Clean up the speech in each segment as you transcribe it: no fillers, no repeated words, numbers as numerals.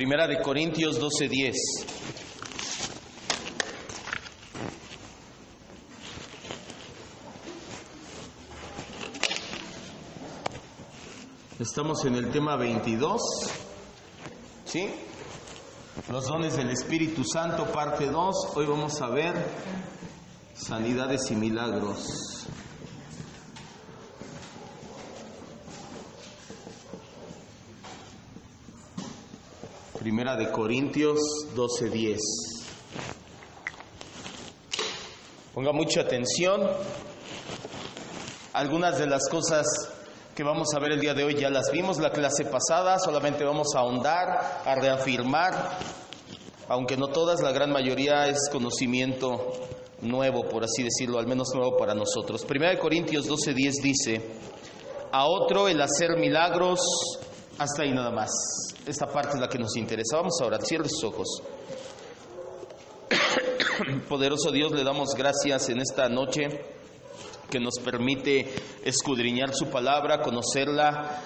Primera de Corintios 12:10. Estamos en el tema 22, ¿sí? Los dones del Espíritu Santo, parte 2. Hoy vamos a ver sanidades y milagros. Primera de Corintios 12:10. Ponga mucha atención. Algunas de las cosas que vamos a ver el día de hoy ya las vimos la clase pasada, solamente vamos a ahondar, a reafirmar, aunque no todas, la gran mayoría es conocimiento nuevo, por así decirlo, al menos nuevo para nosotros. Primera de Corintios 12:10 dice: a otro el hacer milagros, hasta ahí nada más. Esta parte es la que nos interesa. Vamos a orar, cierre sus ojos. Poderoso Dios, le damos gracias en esta noche que nos permite escudriñar su palabra, conocerla,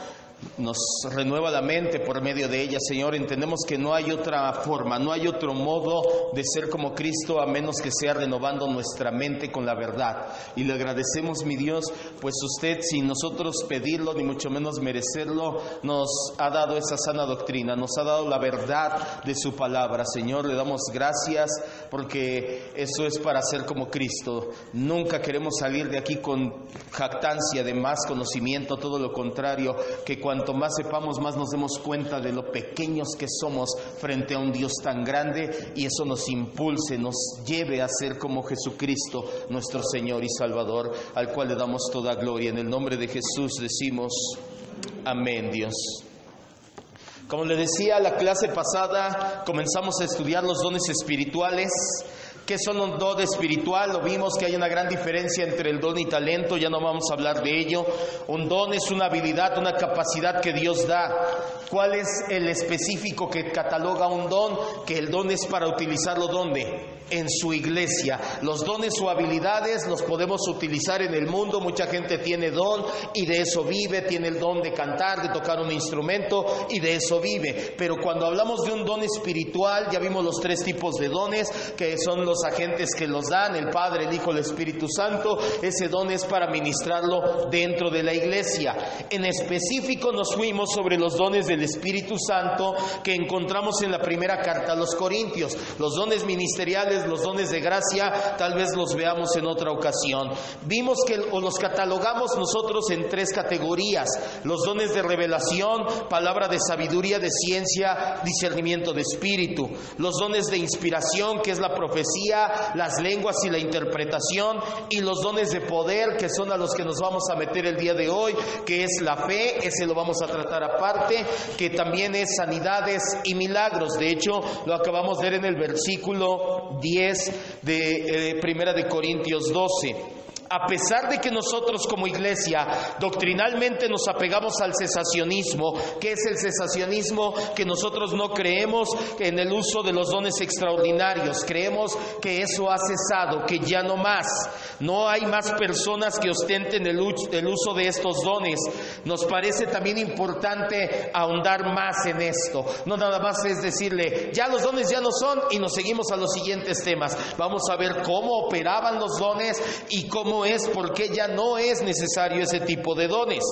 nos renueva la mente por medio de ella, Señor. Entendemos que no hay otra forma, no hay otro modo de ser como Cristo a menos que sea renovando nuestra mente con la verdad. Y le agradecemos, mi Dios, pues usted, sin nosotros pedirlo ni mucho menos merecerlo, nos ha dado esa sana doctrina, nos ha dado la verdad de su palabra. Señor, le damos gracias porque eso es para ser como Cristo. Nunca queremos salir de aquí con jactancia de más conocimiento, todo lo contrario, que cuanto más sepamos, más nos demos cuenta de lo pequeños que somos frente a un Dios tan grande, y eso nos impulse, nos lleve a ser como Jesucristo, nuestro Señor y Salvador, al cual le damos toda gloria. En el nombre de Jesús decimos amén, Dios. Como le decía, la clase pasada comenzamos a estudiar los dones espirituales. ¿Qué son un don espiritual? Lo vimos que hay una gran diferencia entre el don y talento, ya no vamos a hablar de ello. Un don es una habilidad, una capacidad que Dios da. ¿Cuál es el específico que cataloga un don? Que el don es para utilizarlo ¿dónde? En su iglesia. Los dones o habilidades los podemos utilizar en el mundo. Mucha gente tiene don y de eso vive, tiene el don de cantar, de tocar un instrumento y de eso vive. Pero cuando hablamos de un don espiritual, ya vimos los tres tipos de dones, que son los agentes que los dan, el Padre, el Hijo, el Espíritu Santo. Ese don es para ministrarlo dentro de la iglesia. En específico nos fuimos sobre los dones del Espíritu Santo que encontramos en la primera carta a los Corintios. Los dones ministeriales, los dones de gracia, tal vez los veamos en otra ocasión. Vimos que los catalogamos nosotros en tres categorías: los dones de revelación, palabra de sabiduría, de ciencia, discernimiento de espíritu; los dones de inspiración, que es la profecía, las lenguas y la interpretación; y los dones de poder, que son a los que nos vamos a meter el día de hoy, que es la fe, ese lo vamos a tratar aparte, que también es sanidades y milagros. De hecho, lo acabamos de ver en el versículo 10 de Primera de Corintios 12. A pesar de que nosotros como iglesia doctrinalmente nos apegamos al cesacionismo, ¿qué es el cesacionismo? Que nosotros no creemos en el uso de los dones extraordinarios. Creemos que eso ha cesado, que ya no más. No hay más personas que ostenten el uso de estos dones. Nos parece también importante ahondar más en esto. No nada más es decirle, ya los dones ya no son, y nos seguimos a los siguientes temas. Vamos a ver cómo operaban los dones y cómo es, porque ya no es necesario ese tipo de dones.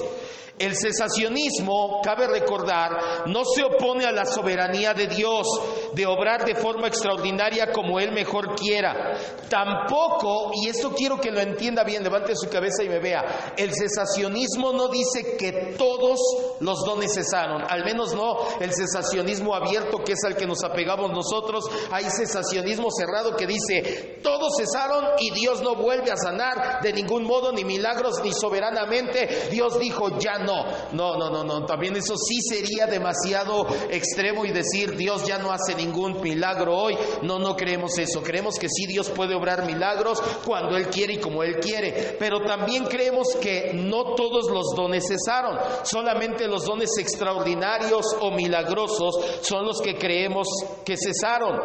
El cesacionismo, cabe recordar, no se opone a la soberanía de Dios de obrar de forma extraordinaria como Él mejor quiera. Tampoco, y esto quiero que lo entienda bien, levante su cabeza y me vea, el cesacionismo no dice que todos los dones cesaron, al menos no el cesacionismo abierto, que es al que nos apegamos nosotros. Hay cesacionismo cerrado que dice todos cesaron y Dios no vuelve a sanar de ningún modo, ni milagros, ni soberanamente. Dios dijo ya no. No, también eso sí sería demasiado extremo, y decir Dios ya no hace ningún milagro hoy. No creemos eso. Creemos que sí, Dios puede obrar milagros cuando Él quiere y como Él quiere, pero también creemos que no todos los dones cesaron. Solamente los dones extraordinarios o milagrosos son los que creemos que cesaron.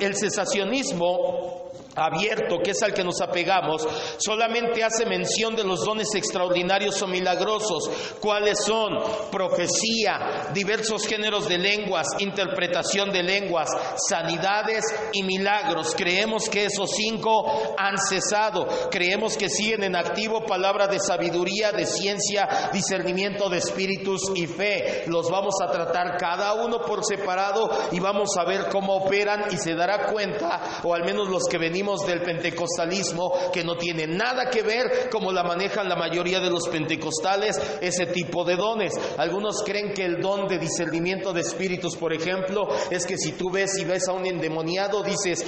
El cesacionismo abierto, que es al que nos apegamos, solamente hace mención de los dones extraordinarios o milagrosos. ¿Cuáles son? Profecía, diversos géneros de lenguas, interpretación de lenguas, sanidades y milagros. Creemos que esos 5 han cesado. Creemos que siguen en activo palabra de sabiduría, de ciencia, discernimiento de espíritus y fe. Los vamos a tratar cada uno por separado y vamos a ver cómo operan, y se dará cuenta, o al menos los que venimos del pentecostalismo, que no tiene nada que ver como la manejan la mayoría de los pentecostales ese tipo de dones. Algunos creen que el don de discernimiento de espíritus, por ejemplo, es que si tú ves a un endemoniado, dices,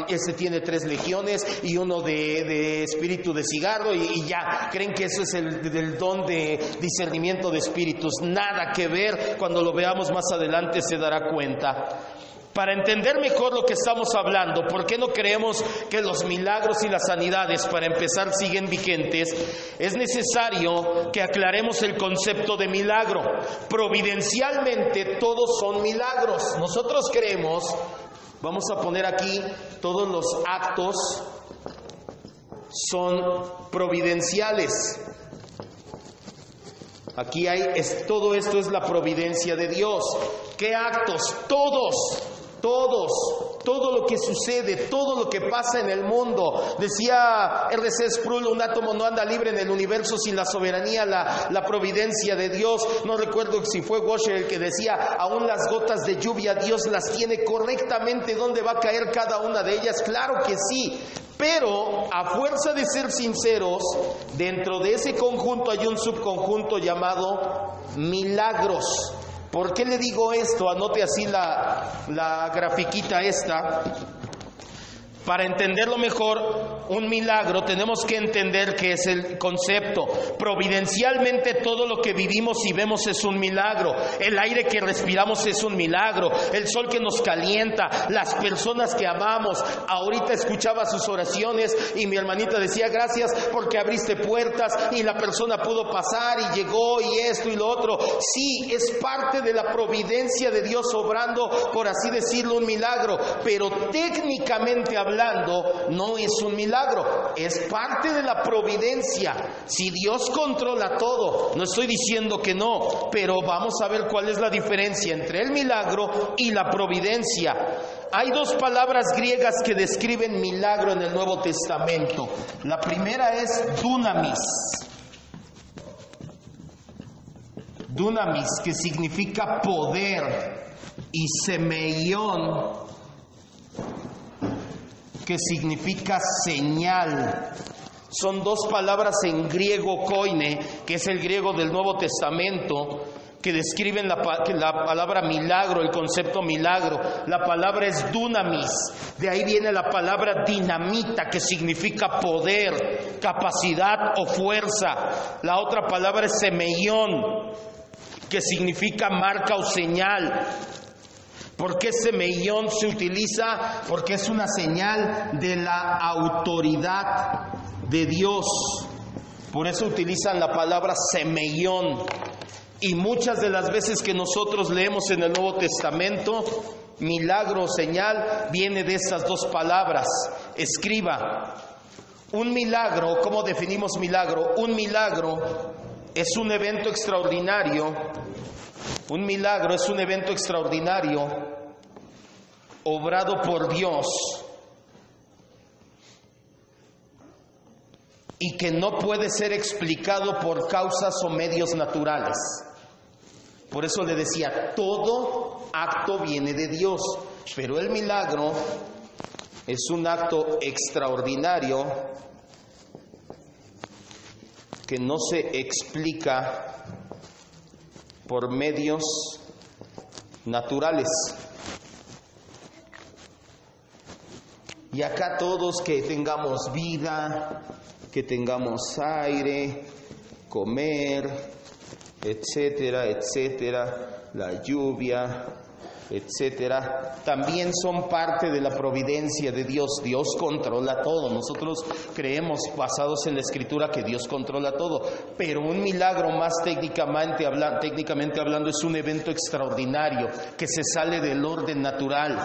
ese tiene 3 legiones y uno de espíritu de cigarro, y ya, creen que eso es el don de discernimiento de espíritus. Nada que ver. Cuando lo veamos más adelante se dará cuenta. Para entender mejor lo que estamos hablando, ¿por qué no creemos que los milagros y las sanidades, para empezar, siguen vigentes? Es necesario que aclaremos el concepto de milagro. Providencialmente todos son milagros. Nosotros creemos, vamos a poner aquí, todos los actos son providenciales. Aquí todo esto es la providencia de Dios. ¿Qué actos? Todo lo que sucede, todo lo que pasa en el mundo. Decía R.C. Sproul, un átomo no anda libre en el universo sin la soberanía, la providencia de Dios. No recuerdo si fue Washer el que decía, aún las gotas de lluvia Dios las tiene correctamente dónde va a caer cada una de ellas. Claro que sí, pero a fuerza de ser sinceros, dentro de ese conjunto hay un subconjunto llamado milagros. ¿Por qué le digo esto? Anote así la grafiquita esta. Para entenderlo mejor, un milagro, tenemos que entender que es el concepto. Providencialmente todo lo que vivimos y vemos es un milagro. El aire que respiramos es un milagro. El sol que nos calienta, las personas que amamos. Ahorita escuchaba sus oraciones y mi hermanita decía, gracias porque abriste puertas y la persona pudo pasar y llegó y esto y lo otro. Sí, es parte de la providencia de Dios obrando, por así decirlo, un milagro. Pero técnicamente hablando, no es un milagro, es parte de la providencia. Si Dios controla todo, no estoy diciendo que no, pero vamos a ver cuál es la diferencia entre el milagro y la providencia. Hay 2 palabras griegas que describen milagro en el Nuevo Testamento. La primera es dunamis. Dunamis, que significa poder, y semeión, que significa señal. Son 2 palabras en griego koine, que es el griego del Nuevo Testamento, que describen la palabra milagro, el concepto milagro. La palabra es dunamis, de ahí viene la palabra dinamita, que significa poder, capacidad o fuerza. La otra palabra es semeión, que significa marca o señal. ¿Por qué semeión se utiliza? Porque es una señal de la autoridad de Dios. Por eso utilizan la palabra semeión. Y muchas de las veces que nosotros leemos en el Nuevo Testamento, milagro o señal, viene de estas 2 palabras. Escriba. Un milagro, ¿cómo definimos milagro? Un milagro es un evento extraordinario. Un milagro es un evento extraordinario obrado por Dios y que no puede ser explicado por causas o medios naturales. Por eso le decía, todo acto viene de Dios, pero el milagro es un acto extraordinario que no se explica por medios naturales. Y acá todos, que tengamos vida, que tengamos aire, comer, etcétera, etcétera, la lluvia, etcétera, también son parte de la providencia de Dios. Dios controla todo. Nosotros creemos, basados en la Escritura, que Dios controla todo. Pero un milagro, más técnicamente hablando, es un evento extraordinario que se sale del orden natural,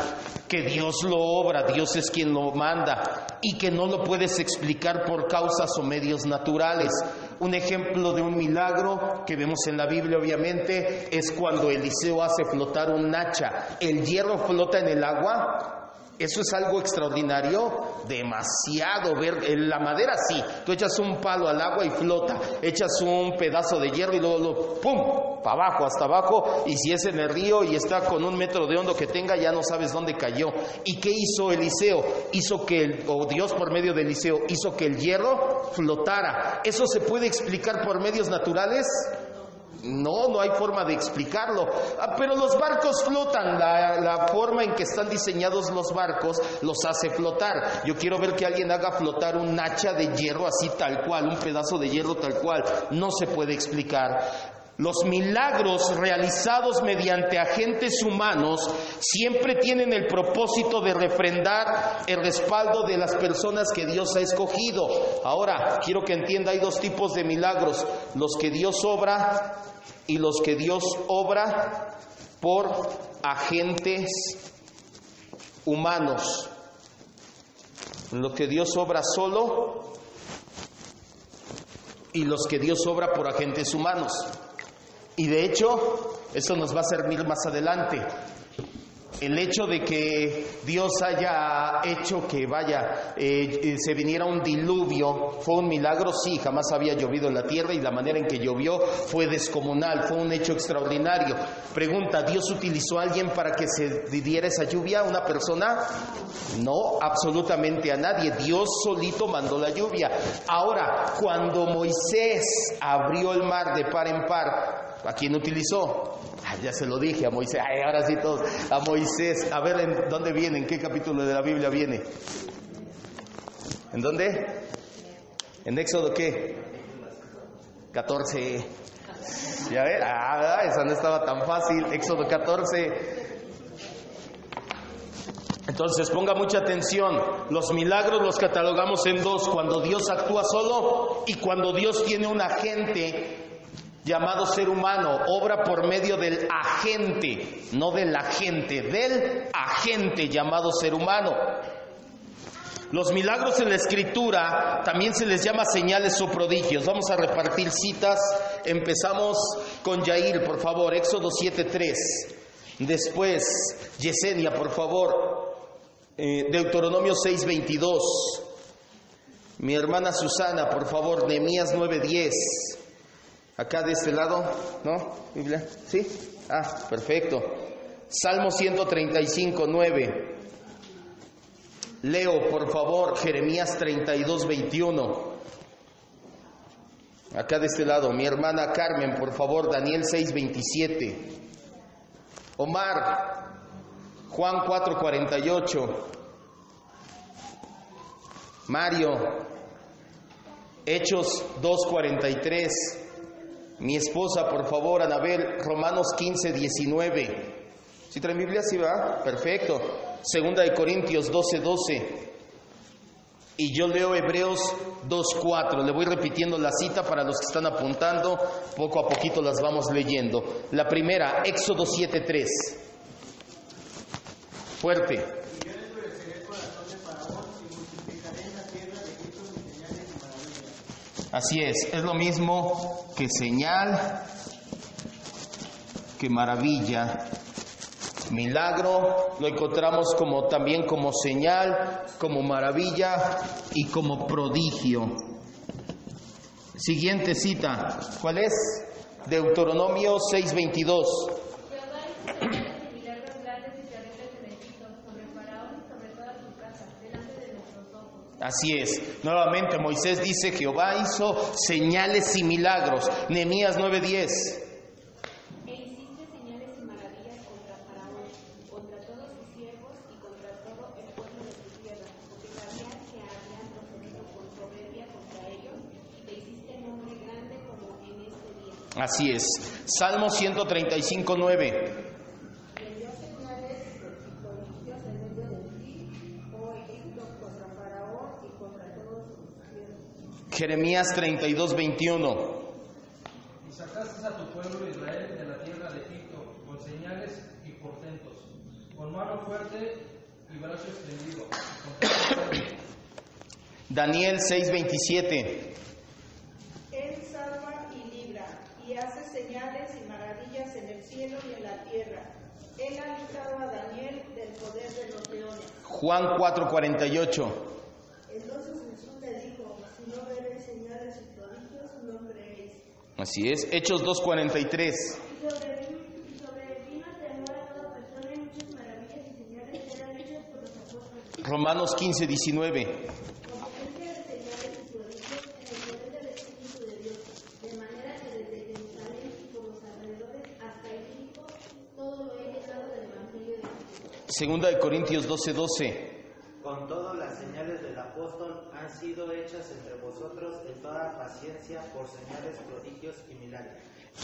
que Dios lo obra, Dios es quien lo manda, y que no lo puedes explicar por causas o medios naturales. Un ejemplo de un milagro que vemos en la Biblia, obviamente, es cuando Eliseo hace flotar un hacha. El hierro flota en el agua. Eso es algo extraordinario, demasiado. Ver la madera, sí, tú echas un palo al agua y flota, echas un pedazo de hierro y luego ¡pum!, para abajo, hasta abajo, y si es en el río y está con 1 metro de hondo que tenga, ya no sabes dónde cayó. ¿Y qué hizo Eliseo? Dios por medio de Eliseo hizo que el hierro flotara. ¿Eso se puede explicar por medios naturales? No hay forma de explicarlo. Pero los barcos flotan. La forma en que están diseñados los barcos los hace flotar. Yo quiero ver que alguien haga flotar un hacha de hierro así tal cual, un pedazo de hierro tal cual. No se puede explicar. Los milagros realizados mediante agentes humanos siempre tienen el propósito de refrendar el respaldo de las personas que Dios ha escogido. Ahora, quiero que entienda, hay 2 tipos de milagros: los que Dios obra y los que Dios obra por agentes humanos. Lo que Dios obra solo y los que Dios obra por agentes humanos. Y de hecho, eso nos va a servir más adelante. El hecho de que Dios haya hecho que se viniera un diluvio, ¿fue un milagro? Sí, jamás había llovido en la tierra y la manera en que llovió fue descomunal, fue un hecho extraordinario. Pregunta, ¿Dios utilizó a alguien para que se diera esa lluvia? ¿Una persona? No, absolutamente a nadie. Dios solito mandó la lluvia. Ahora, cuando Moisés abrió el mar de par en par, ¿a quién utilizó? Ya se lo dije, a Moisés. Ahora sí todos, a Moisés. A ver, ¿en dónde viene? ¿En qué capítulo de la Biblia viene? ¿En dónde? ¿En Éxodo qué? 14. Ya ver, esa no estaba tan fácil. Éxodo 14. Entonces ponga mucha atención. Los milagros los catalogamos en 2: cuando Dios actúa solo y cuando Dios tiene un agente llamado ser humano. Obra por medio del agente, no del agente, del agente llamado ser humano. Los milagros en la Escritura también se les llama señales o prodigios. Vamos a repartir citas. Empezamos con Yair, por favor, Éxodo 7:3. Después, Yesenia, por favor, Deuteronomio 6:22. Mi hermana Susana, por favor, Nehemías 9:10. Acá de este lado, ¿no? ¿Biblia? ¿Sí? Perfecto. Salmo 135:9. Leo, por favor, Jeremías 32:21. Acá de este lado, mi hermana Carmen, por favor, Daniel 6:27. Omar, Juan 4:48. Mario, Hechos 2:43. Mi esposa, por favor, Anabel, Romanos 15:19. ¿Sí traen Biblia? ¿Sí va? Perfecto. Segunda de Corintios 12:12. Y yo leo Hebreos 2:4. Le voy repitiendo la cita para los que están apuntando. Poco a poquito las vamos leyendo. La primera, Éxodo 7:3. Fuerte. Así es lo mismo que señal, que maravilla. Milagro lo encontramos también como señal, como maravilla y como prodigio. Siguiente cita, ¿cuál es? Deuteronomio 6:22. Así es. Nuevamente Moisés dice: Jehová hizo señales y milagros. Nehemías 9:10. E hiciste señales y maravillas contra Faraón, contra todos sus siervos y contra todo el pueblo de tu tierra, porque sabían que habían procedido con soberbia contra ellos, y te hiciste nombre grande como en este día. Así es. Salmo 135:9. Y envió señales Jeremías 32:21. Y sacaste a tu pueblo Israel de la tierra de Egipto con señales y portentos, con mano fuerte y brazo extendido. Daniel 6:27. Él salva y libra, y hace señales y maravillas en el cielo y en la tierra. Él ha librado a Daniel del poder de los leones. Juan 4:48. Entonces Jesús le dijo: si no veréis señales y prodigios, no creéis. Así es. Hechos 2:43. Y sobre el vino temor a toda persona, y muchas maravillas y señales eran hechas por los apóstoles. Romanos 15:19. Con potencia de señales y prodigios en el poder del Espíritu de Dios, de manera que desde Jerusalén y por los alrededores hasta Egipto, todo lo he llenado del Evangelio de Jesús. Segunda de Corintios 12:12. Con todo, las señales del apóstol han sido hechas entre vosotros en toda paciencia por señales, prodigios y milagros.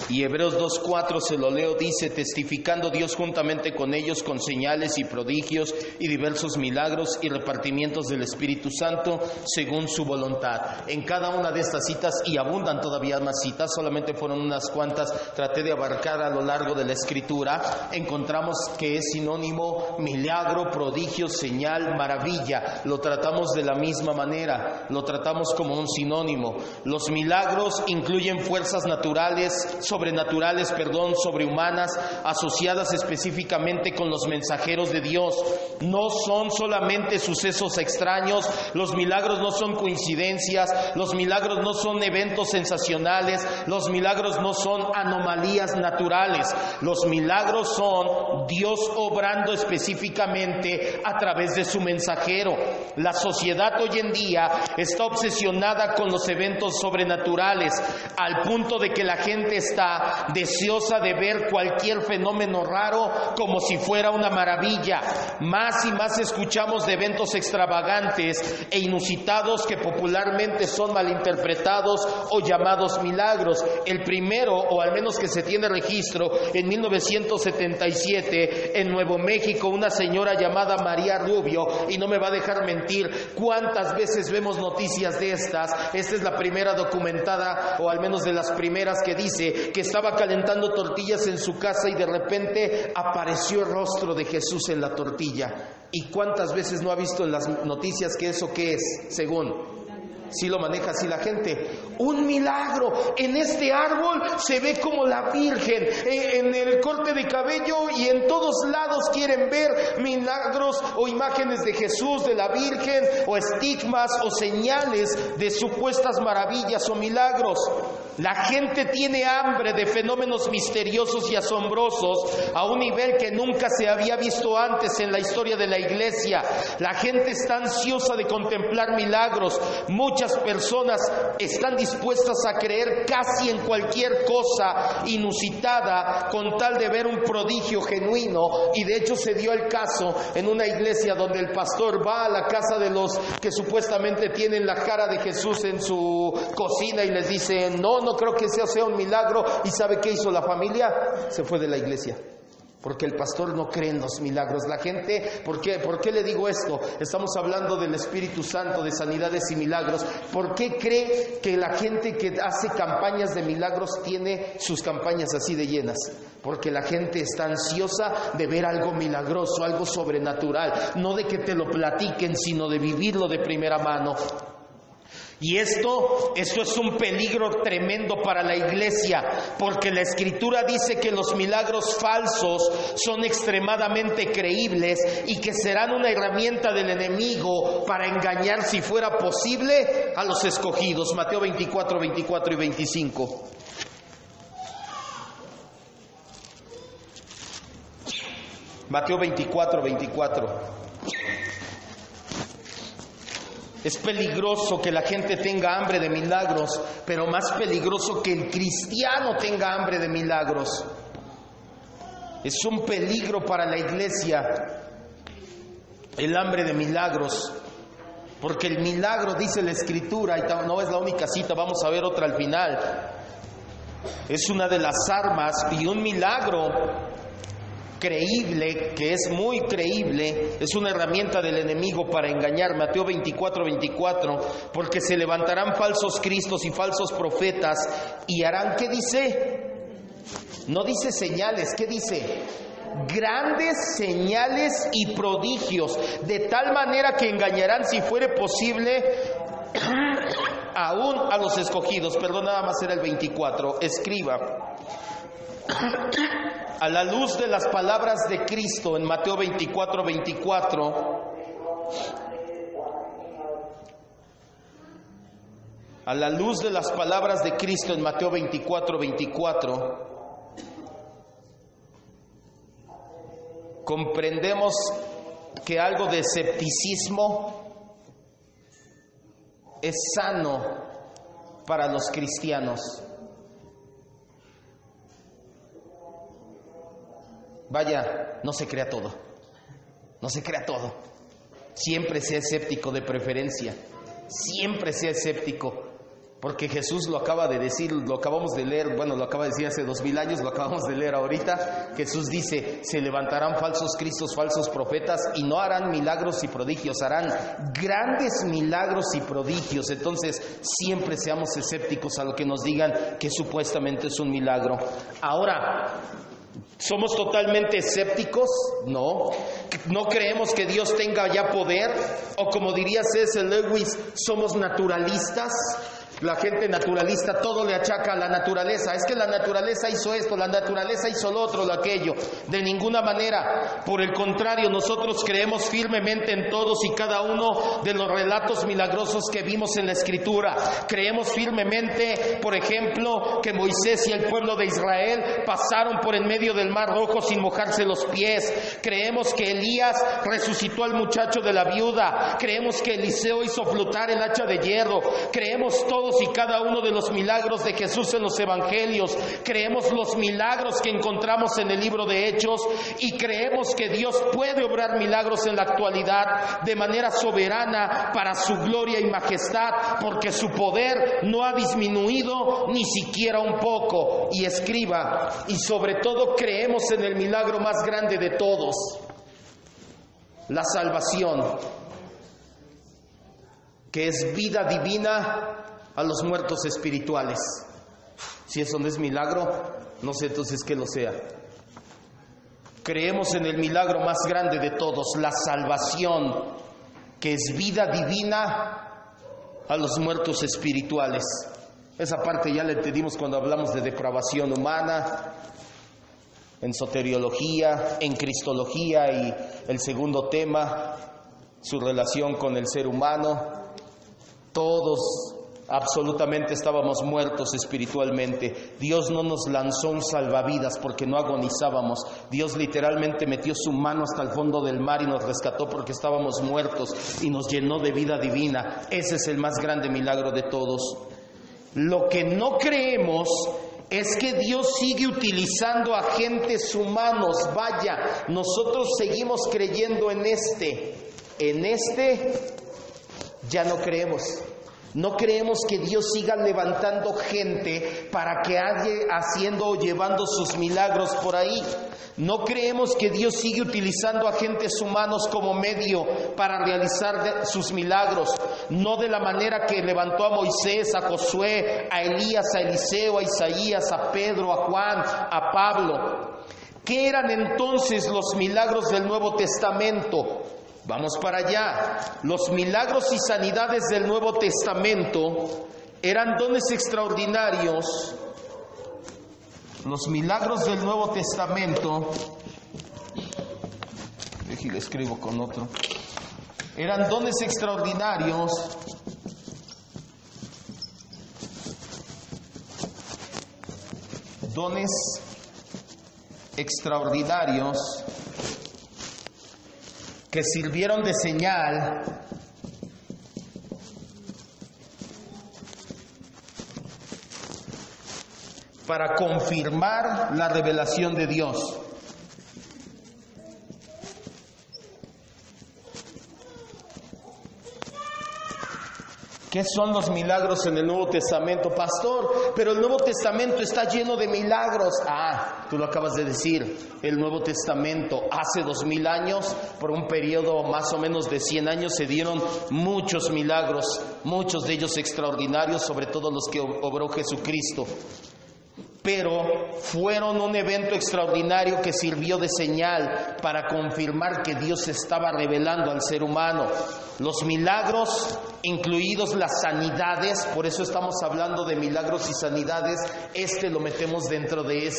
Y Hebreos 2:4 se lo leo, dice: testificando Dios juntamente con ellos con señales y prodigios y diversos milagros y repartimientos del Espíritu Santo según su voluntad. En cada una de estas citas, y abundan todavía más citas, solamente fueron unas cuantas, traté de abarcar a lo largo de la Escritura, encontramos que es sinónimo milagro, prodigio, señal, maravilla. Lo tratamos de la misma manera, lo tratamos como un sinónimo. Los milagros incluyen fuerzas naturales, sobrehumanas, asociadas específicamente con los mensajeros de Dios. No son solamente sucesos extraños, los milagros no son coincidencias, los milagros no son eventos sensacionales, los milagros no son anomalías naturales. Los milagros son Dios obrando específicamente a través de su mensajero. La sociedad hoy en día está obsesionada con los eventos sobrenaturales, al punto de que la gente está deseosa de ver cualquier fenómeno raro como si fuera una maravilla. Más y más escuchamos de eventos extravagantes e inusitados que popularmente son malinterpretados o llamados milagros. El primero, o al menos que se tiene registro, en 1977 en Nuevo México, una señora llamada María Rubio, y no me va a dejar mentir cuántas veces vemos noticias de estas. Esta es la primera documentada, o al menos de las primeras, que dice que estaba calentando tortillas en su casa y de repente apareció el rostro de Jesús en la tortilla. ¿Y cuántas veces no ha visto en las noticias que eso qué es? Según si lo maneja así la gente, un milagro. En este árbol se ve como la Virgen, en el corte de cabello, y en todos lados quieren ver milagros o imágenes de Jesús, de la Virgen, o estigmas o señales de supuestas maravillas o milagros. La gente tiene hambre de fenómenos misteriosos y asombrosos a un nivel que nunca se había visto antes en la historia de la iglesia. La gente está ansiosa de contemplar milagros. Muchas personas están dispuestas a creer casi en cualquier cosa inusitada con tal de ver un prodigio genuino. Y de hecho se dio el caso en una iglesia donde el pastor va a la casa de los que supuestamente tienen la cara de Jesús en su cocina y les dice: no creo que sea un milagro. ¿Y sabe qué hizo la familia? Se fue de la iglesia, porque el pastor no cree en los milagros. La gente, ¿por qué le digo esto? Estamos hablando del Espíritu Santo, de sanidades y milagros. ¿Por qué cree que la gente que hace campañas de milagros tiene sus campañas así de llenas? Porque la gente está ansiosa de ver algo milagroso, algo sobrenatural, no de que te lo platiquen, sino de vivirlo de primera mano. Y esto es un peligro tremendo para la iglesia, porque la Escritura dice que los milagros falsos son extremadamente creíbles y que serán una herramienta del enemigo para engañar, si fuera posible, a los escogidos. Mateo 24, 24 y 25. Mateo 24, 24. Es peligroso que la gente tenga hambre de milagros, pero más peligroso que el cristiano tenga hambre de milagros. Es un peligro para la iglesia el hambre de milagros, porque el milagro, dice la Escritura, y no es la única cita, vamos a ver otra al final, es una de las armas, y un milagro creíble, que es muy creíble, es una herramienta del enemigo para engañar. Mateo 24:24, porque se levantarán falsos cristos y falsos profetas y harán, ¿qué dice? No dice señales, ¿qué dice? Grandes señales y prodigios, de tal manera que engañarán, si fuere posible, aún a los escogidos. Perdón, nada más era el 24. Escriba: a la luz de las palabras de Cristo en Mateo 24:24, a la luz de las palabras de Cristo en Mateo 24:24, comprendemos que algo de escepticismo es sano para los cristianos. Vaya, no se crea todo, no se crea todo. Siempre sea escéptico de preferencia, siempre sea escéptico, porque Jesús lo acaba de decir, lo acabamos de leer, bueno, lo acaba de decir hace 2000 años, lo acabamos de leer ahorita. Jesús dice: se levantarán falsos cristos, falsos profetas, y no harán milagros y prodigios, harán grandes milagros y prodigios. Entonces, siempre seamos escépticos a lo que nos digan que supuestamente es un milagro. Ahora, ¿somos totalmente escépticos? No. ¿No creemos que Dios tenga ya poder? O como diría C.S. Lewis, ¿somos naturalistas? La gente naturalista todo le achaca a la naturaleza. Es que la naturaleza hizo esto, la naturaleza hizo lo otro, lo aquello. De ninguna manera. Por el contrario, nosotros creemos firmemente en todos y cada uno de los relatos milagrosos que vimos en la Escritura. Creemos firmemente, por ejemplo, que Moisés y el pueblo de Israel pasaron por en medio del Mar Rojo sin mojarse los pies. Creemos que Elías resucitó al muchacho de la viuda. Creemos que Eliseo hizo flotar el hacha de hierro. Creemos todos y cada uno de los milagros de Jesús en los evangelios. Creemos los milagros que encontramos en el libro de Hechos, y creemos que Dios puede obrar milagros en la actualidad de manera soberana para su gloria y majestad, porque su poder no ha disminuido ni siquiera un poco. Y escriba: y sobre todo creemos en el milagro más grande de todos, la salvación, que es vida divina a los muertos espirituales. Si eso no es milagro, no sé entonces qué lo sea. Creemos en el milagro más grande de todos, la salvación, que es vida divina a los muertos espirituales. Esa parte ya la entendimos cuando hablamos de depravación humana, en soteriología, en cristología, y el segundo tema, su relación con el ser humano. Todos absolutamente estábamos muertos espiritualmente. Dios no nos lanzó un salvavidas porque no agonizábamos. Dios literalmente metió su mano hasta el fondo del mar y nos rescató porque estábamos muertos, y nos llenó de vida divina. Ese es el más grande milagro de todos. Lo que no creemos es que Dios sigue utilizando agentes humanos. Vaya, nosotros seguimos creyendo en este ya no creemos. No creemos que Dios siga levantando gente para que haya haciendo o llevando sus milagros por ahí. No creemos que Dios sigue utilizando agentes humanos como medio para realizar sus milagros. No de la manera que levantó a Moisés, a Josué, a Elías, a Eliseo, a Isaías, a Pedro, a Juan, a Pablo. ¿Qué eran entonces los milagros del Nuevo Testamento? Vamos para allá. Los milagros y sanidades del Nuevo Testamento eran dones extraordinarios. Los milagros del Nuevo Testamento, déjale escribo con otro, eran dones extraordinarios que sirvieron de señal para confirmar la revelación de Dios. ¿Qué son los milagros en el Nuevo Testamento? Pastor, pero el Nuevo Testamento está lleno de milagros. Tú lo acabas de decir. El Nuevo Testamento hace 2000 años, por un periodo más o menos de 100 años, se dieron muchos milagros, muchos de ellos extraordinarios, sobre todo los que obró Jesucristo. Pero fueron un evento extraordinario que sirvió de señal para confirmar que Dios se estaba revelando al ser humano. Los milagros, incluidos las sanidades, por eso estamos hablando de milagros y sanidades, lo metemos dentro de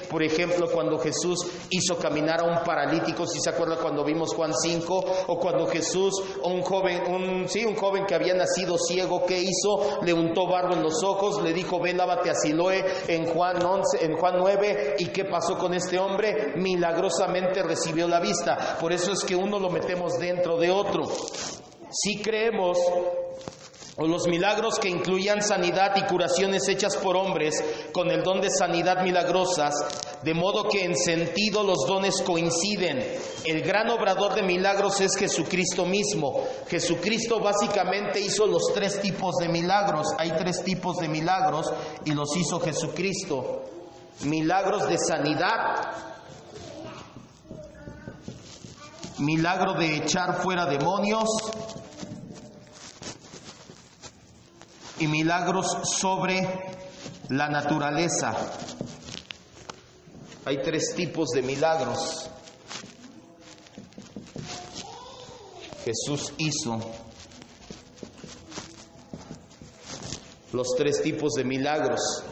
Por ejemplo, cuando Jesús hizo caminar a un paralítico, si se acuerda cuando vimos Juan 5, o cuando Jesús, un joven que había nacido ciego, ¿qué hizo? Le untó barro en los ojos, le dijo, ven, lávate a Siloé, en Juan 9, ¿y qué pasó con este hombre? Milagrosamente recibió la vista. Por eso es que uno lo metemos dentro de otro. Si creemos, o los milagros que incluían sanidad y curaciones hechas por hombres con el don de sanidad milagrosas, de modo que en sentido los dones coinciden. El gran obrador de milagros es Jesucristo mismo. Jesucristo básicamente hizo los 3 tipos de milagros. Hay 3 tipos de milagros y los hizo Jesucristo. Milagros de sanidad, milagro de echar fuera demonios y milagros sobre la naturaleza. Hay 3 tipos de milagros. Jesús hizo los 3 tipos de milagros.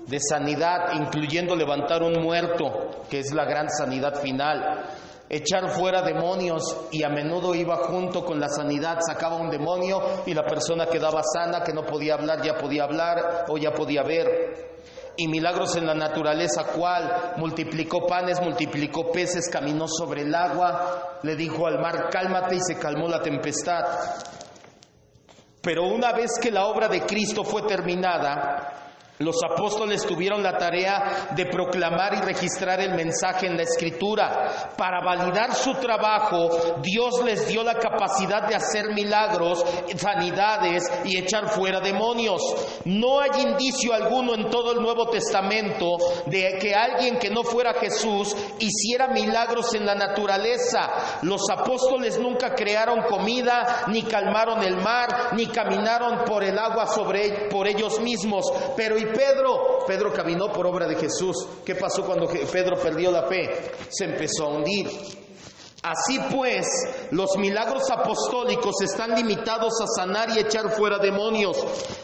De sanidad, incluyendo levantar un muerto, que es la gran sanidad final. Echar fuera demonios, y a menudo iba junto con la sanidad, sacaba un demonio y la persona quedaba sana, que no podía hablar, ya podía hablar o ya podía ver. Y milagros en la naturaleza, ¿cuál? Multiplicó panes, multiplicó peces, caminó sobre el agua, le dijo al mar, cálmate, y se calmó la tempestad. Pero una vez que la obra de Cristo fue terminada, los apóstoles tuvieron la tarea de proclamar y registrar el mensaje en la Escritura. Para validar su trabajo, Dios les dio la capacidad de hacer milagros, sanidades y echar fuera demonios. No hay indicio alguno en todo el Nuevo Testamento de que alguien que no fuera Jesús hiciera milagros en la naturaleza. Los apóstoles nunca crearon comida, ni calmaron el mar, ni caminaron por el agua por ellos mismos. Pero Pedro caminó por obra de Jesús. ¿Qué pasó cuando Pedro perdió la fe? Se empezó a hundir. Así pues, los milagros apostólicos están limitados a sanar y echar fuera demonios.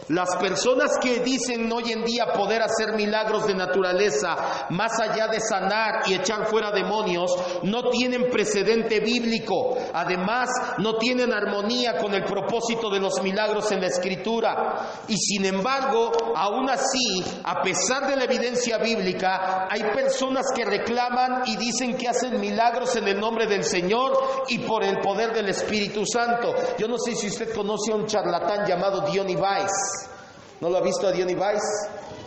Las personas que dicen hoy en día poder hacer milagros de naturaleza, más allá de sanar y echar fuera demonios, no tienen precedente bíblico. Además, no tienen armonía con el propósito de los milagros en la Escritura. Y sin embargo, aún así, a pesar de la evidencia bíblica, hay personas que reclaman y dicen que hacen milagros en el nombre del Señor y por el poder del Espíritu Santo. Yo no sé si usted conoce a un charlatán llamado Diony Weiss. ¿No lo ha visto a Diony Weiss?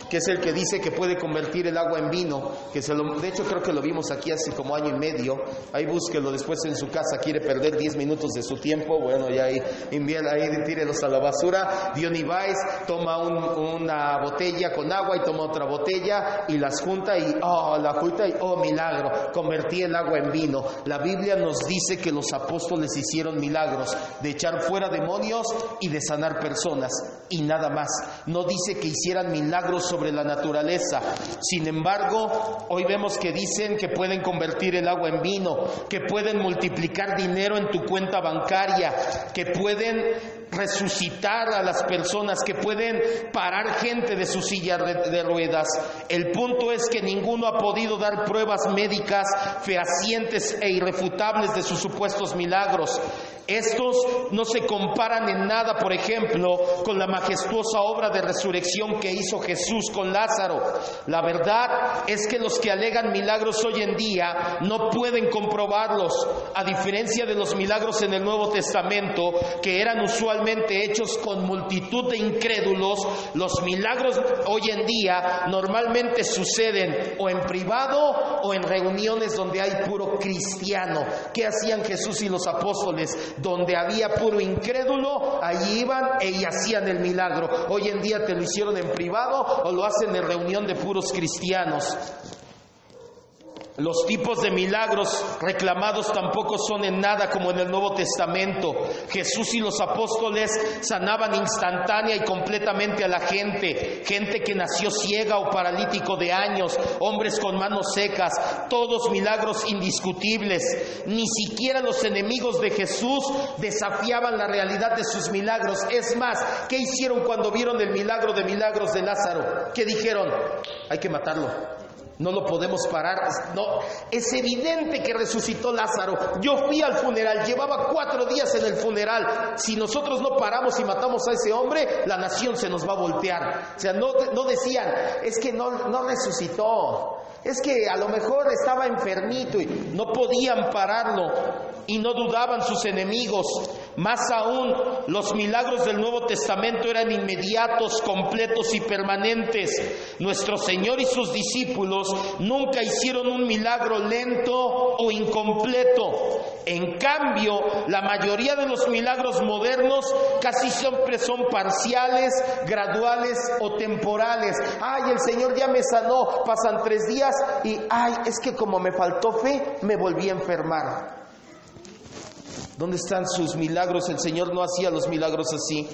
Que es el que dice que puede convertir el agua en vino, de hecho creo que lo vimos aquí hace como año y medio. Ahí búsquelo después en su casa. Quiere perder 10 minutos de su tiempo, bueno, ya ahí tírelos a la basura. Diony Weiss toma una botella con agua y toma otra botella y las junta y milagro, convertí el agua en vino. La Biblia nos dice que los apóstoles hicieron milagros de echar fuera demonios y de sanar personas, y nada más. No dice que hicieran milagros sobre la naturaleza. Sin embargo, hoy vemos que dicen que pueden convertir el agua en vino, que pueden multiplicar dinero en tu cuenta bancaria, que pueden resucitar a las personas, que pueden parar gente de su silla de ruedas. El punto es que ninguno ha podido dar pruebas médicas fehacientes e irrefutables de sus supuestos milagros. Estos no se comparan en nada, por ejemplo, con la majestuosa obra de resurrección que hizo Jesús con Lázaro. La verdad es que los que alegan milagros hoy en día no pueden comprobarlos, a diferencia de los milagros en el Nuevo Testamento, que eran usualmente hechos con multitud de incrédulos. Los milagros hoy en día normalmente suceden o en privado o en reuniones donde hay puro cristiano. ¿Qué hacían Jesús y los apóstoles? Donde había puro incrédulo, allí iban y hacían el milagro. Hoy en día te lo hicieron en privado o lo hacen en reunión de puros cristianos. Los tipos de milagros reclamados tampoco son en nada como en el Nuevo Testamento. Jesús y los apóstoles sanaban instantánea y completamente a la gente. Gente que nació ciega o paralítico de años, hombres con manos secas, todos milagros indiscutibles. Ni siquiera los enemigos de Jesús desafiaban la realidad de sus milagros. Es más, ¿qué hicieron cuando vieron el milagro de milagros de Lázaro? ¿Qué dijeron? Hay que matarlo. No lo podemos parar. No, es evidente que resucitó Lázaro. Yo fui al funeral, llevaba 4 días en el funeral. Si nosotros no paramos y matamos a ese hombre, la nación se nos va a voltear. O sea, no decían, es que no resucitó, es que a lo mejor estaba enfermito, y no podían pararlo. Y no dudaban sus enemigos. Más aún, los milagros del Nuevo Testamento eran inmediatos, completos y permanentes. Nuestro Señor y sus discípulos nunca hicieron un milagro lento o incompleto. En cambio, la mayoría de los milagros modernos casi siempre son parciales, graduales o temporales. Ay, el Señor ya me sanó, pasan 3 días y ay, es que como me faltó fe, me volví a enfermar. ¿Dónde están sus milagros? El Señor no hacía los milagros así.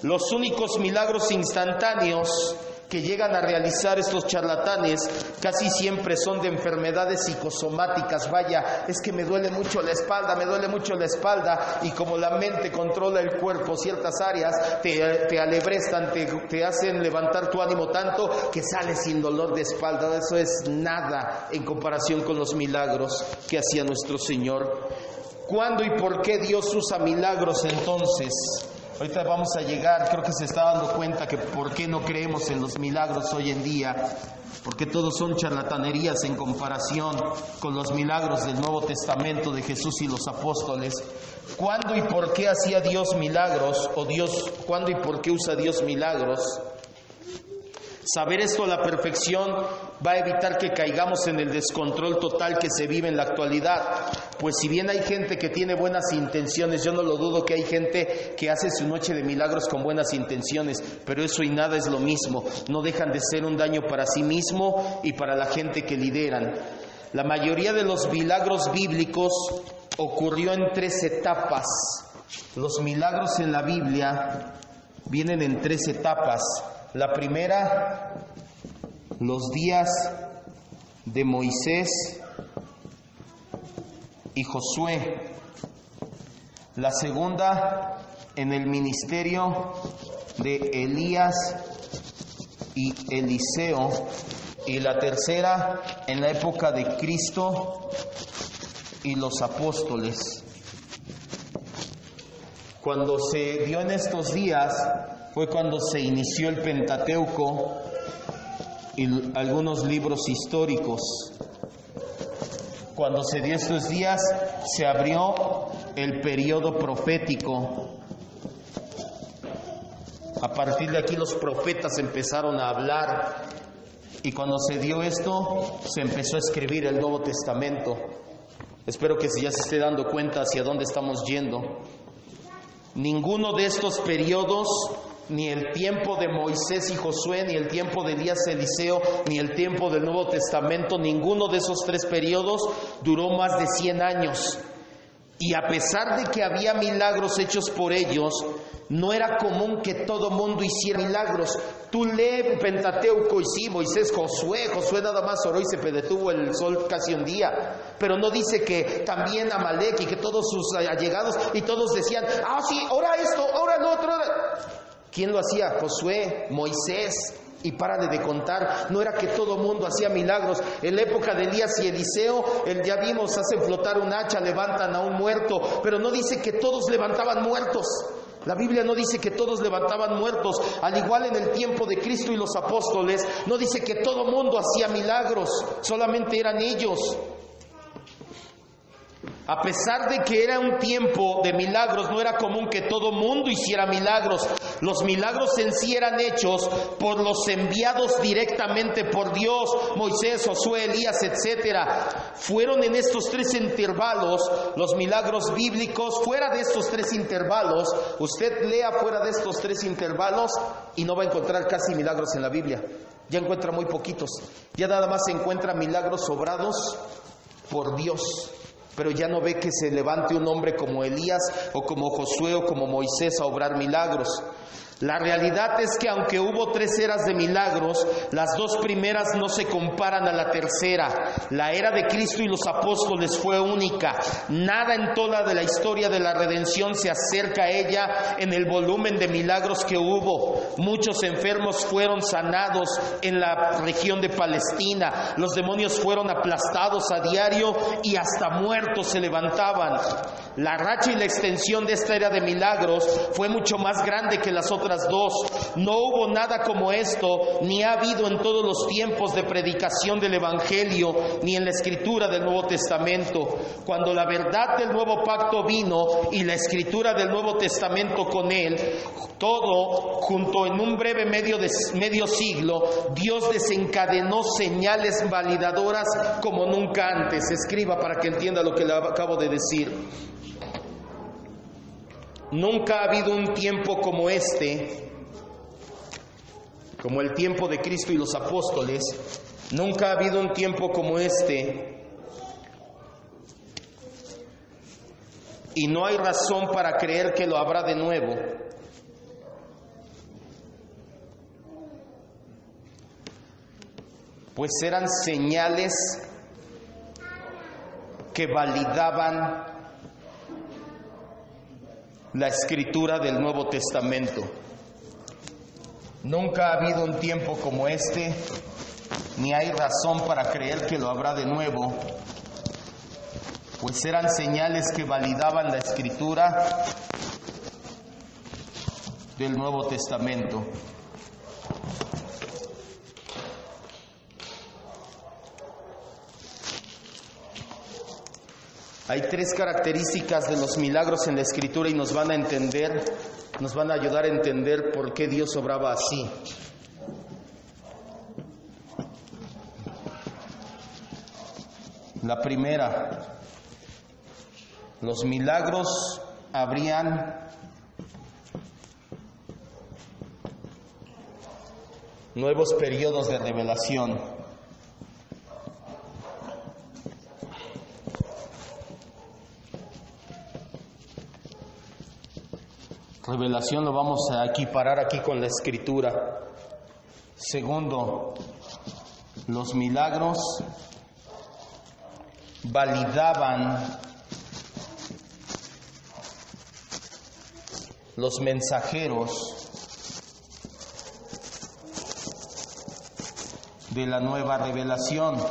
Los únicos milagros instantáneos que llegan a realizar estos charlatanes casi siempre son de enfermedades psicosomáticas. Vaya, es que me duele mucho la espalda, y como la mente controla el cuerpo, ciertas áreas te alebrestan, te hacen levantar tu ánimo tanto que sales sin dolor de espalda. Eso es nada en comparación con los milagros que hacía nuestro Señor. ¿Cuándo y por qué Dios usa milagros entonces? Ahorita vamos a llegar, creo que se está dando cuenta que por qué no creemos en los milagros hoy en día, porque todos son charlatanerías en comparación con los milagros del Nuevo Testamento de Jesús y los apóstoles. ¿Cuándo y por qué hacía Dios milagros? ¿Cuándo y por qué usa Dios milagros? Saber esto a la perfección va a evitar que caigamos en el descontrol total que se vive en la actualidad. Pues si bien hay gente que tiene buenas intenciones, yo no lo dudo que hay gente que hace su noche de milagros con buenas intenciones, pero eso y nada es lo mismo. No dejan de ser un daño para sí mismo y para la gente que lideran. La mayoría de los milagros bíblicos ocurrió en 3 etapas. Los milagros en la Biblia vienen en 3 etapas. La primera, los días de Moisés y Josué. La segunda, en el ministerio de Elías y Eliseo. Y la tercera, en la época de Cristo y los apóstoles. Cuando se dio en estos días fue cuando se inició el Pentateuco y algunos libros históricos. Cuando se dio estos días se abrió el periodo profético. A partir de aquí los profetas empezaron a hablar, y cuando se dio esto se empezó a escribir el Nuevo Testamento. Espero que ya se esté dando cuenta hacia dónde estamos yendo. Ninguno de estos periodos, ni el tiempo de Moisés y Josué, ni el tiempo de Elías y Eliseo, ni el tiempo del Nuevo Testamento, ninguno de esos 3 periodos duró más de 100 años. Y a pesar de que había milagros hechos por ellos, no era común que todo mundo hiciera milagros. Tú lees Pentateuco y sí, Moisés, Josué nada más oró y se detuvo el sol casi un día. Pero no dice que también Amalek y que todos sus allegados y todos decían, sí, ora esto, ora lo otro. ¿Quién lo hacía? Josué, Moisés. Y párale de contar, no era que todo mundo hacía milagros. En la época de Elías y Eliseo, ya vimos, hacen flotar un hacha, levantan a un muerto, pero no dice que todos levantaban muertos. La Biblia no dice que todos levantaban muertos. Al igual en el tiempo de Cristo y los apóstoles, no dice que todo mundo hacía milagros, solamente eran ellos. A pesar de que era un tiempo de milagros, no era común que todo mundo hiciera milagros. Los milagros en sí eran hechos por los enviados directamente por Dios, Moisés, Josué, Elías, etcétera. Fueron en estos tres intervalos los milagros bíblicos. Fuera de estos tres intervalos, usted lea fuera de estos tres intervalos y no va a encontrar casi milagros en la Biblia. Ya encuentra muy poquitos. Ya nada más se encuentra milagros obrados por Dios. Pero ya no ve que se levante un hombre como Elías o como Josué o como Moisés a obrar milagros. La realidad es que aunque hubo 3 eras de milagros, las 2 primeras no se comparan a la tercera. La era de Cristo y los apóstoles fue única. Nada en toda de la historia de la redención se acerca a ella en el volumen de milagros que hubo. Muchos enfermos fueron sanados en la región de Palestina. Los demonios fueron aplastados a diario y hasta muertos se levantaban. La racha y la extensión de esta era de milagros fue mucho más grande que las otras 2. No hubo nada como esto, ni ha habido en todos los tiempos de predicación del Evangelio, ni en la escritura del Nuevo Testamento. Cuando la verdad del nuevo pacto vino y la escritura del Nuevo Testamento con él, todo junto en un breve medio siglo, Dios desencadenó señales validadoras como nunca antes. Escriba para que entienda lo que le acabo de decir. Nunca ha habido un tiempo como este, como el tiempo de Cristo y los apóstoles. Nunca ha habido un tiempo como este. Y no hay razón para creer que lo habrá de nuevo. Pues eran señales que validaban la escritura del Nuevo Testamento. Nunca ha habido un tiempo como este, ni hay razón para creer que lo habrá de nuevo, pues eran señales que validaban la escritura del Nuevo Testamento. Hay 3 características de los milagros en la Escritura y nos van a ayudar a entender por qué Dios obraba así. La primera, los milagros abrían nuevos periodos de revelación. Revelación lo vamos a equiparar aquí con la escritura. Segundo, los milagros validaban los mensajeros de la nueva revelación.